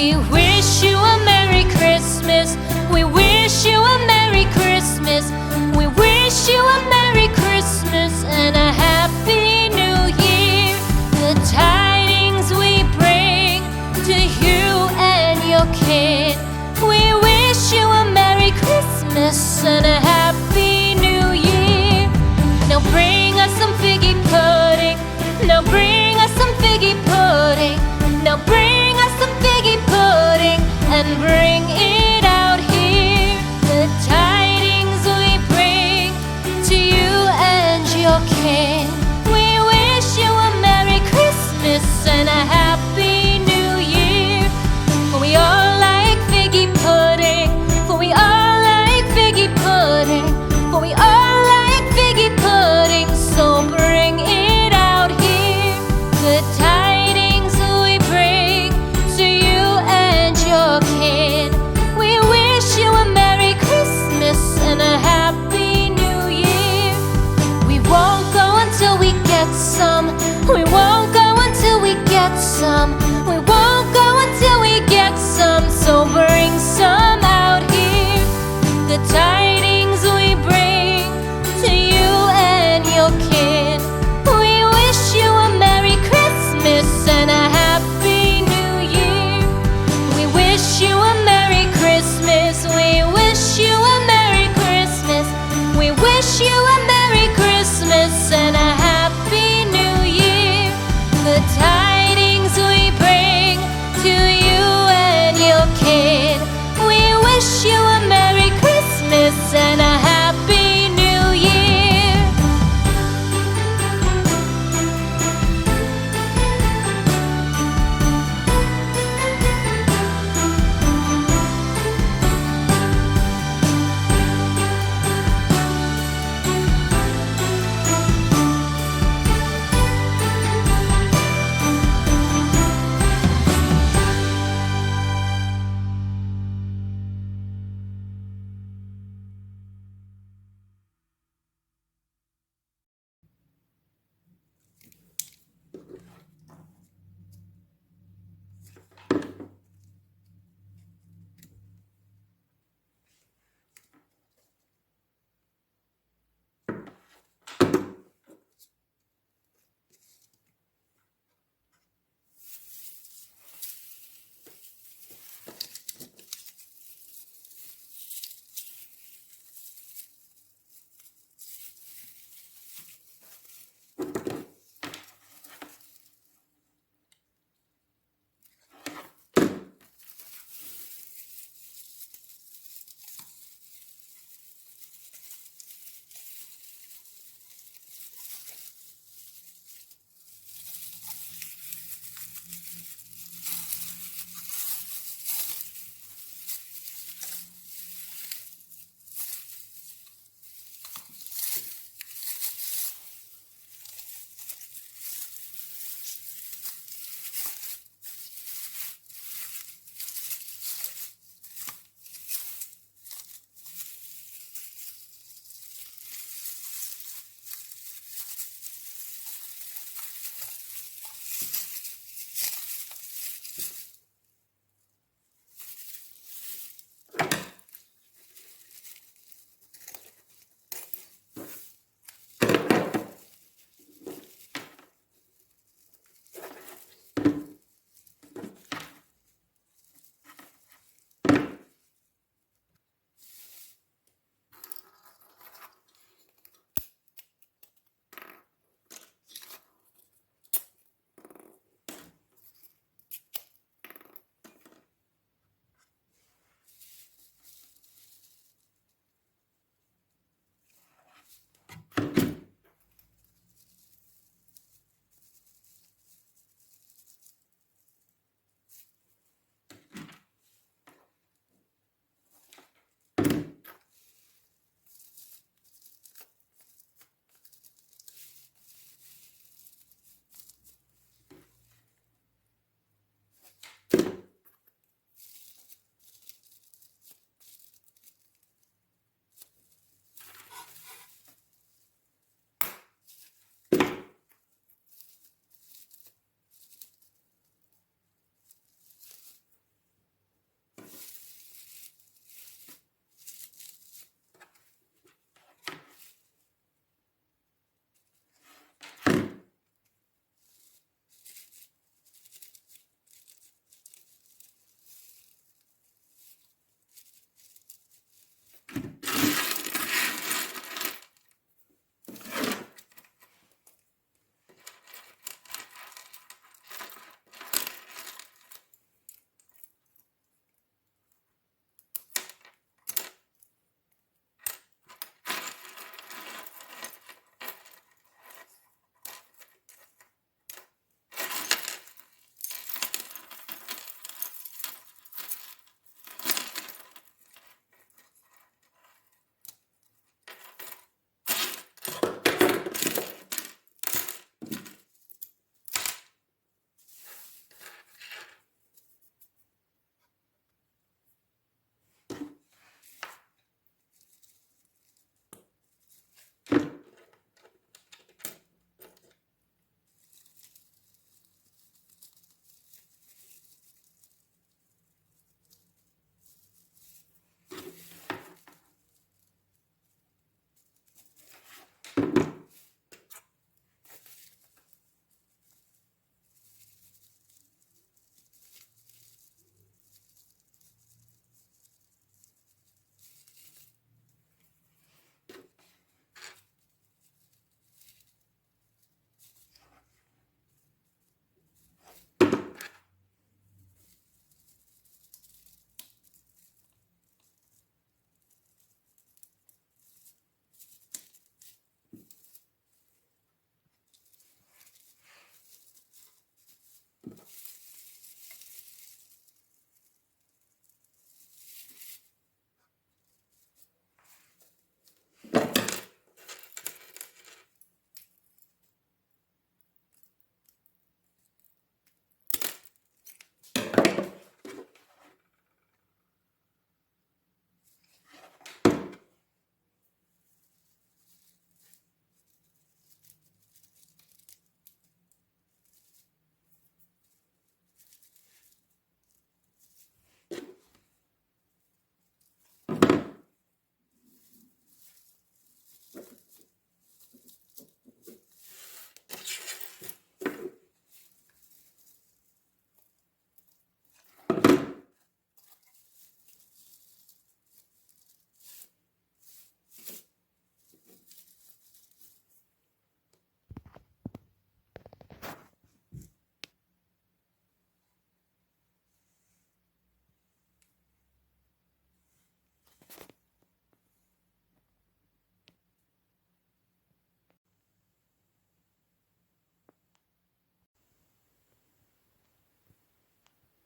We wish you a Merry Christmas. We wish you a Merry Christmas. We wish you a Merry Christmas and a Happy New Year. The tidings we bring to you and your kid. We wish you a Merry Christmas and a Happy New Year. Now bring us some figgy pudding. Now bring us some figgy pudding. Now bring us some figgy pudding and bring it out here. The tidings we bring to you and your kin. We wish you a Merry Christmas and a Happy New Year. For we all like figgy pudding. For we all like figgy pudding. For we all like figgy pudding. So bring it out here. The tidings we bring to you and your kid. We wish you a Merry Christmas and a Happy New Year. We won't go until we get some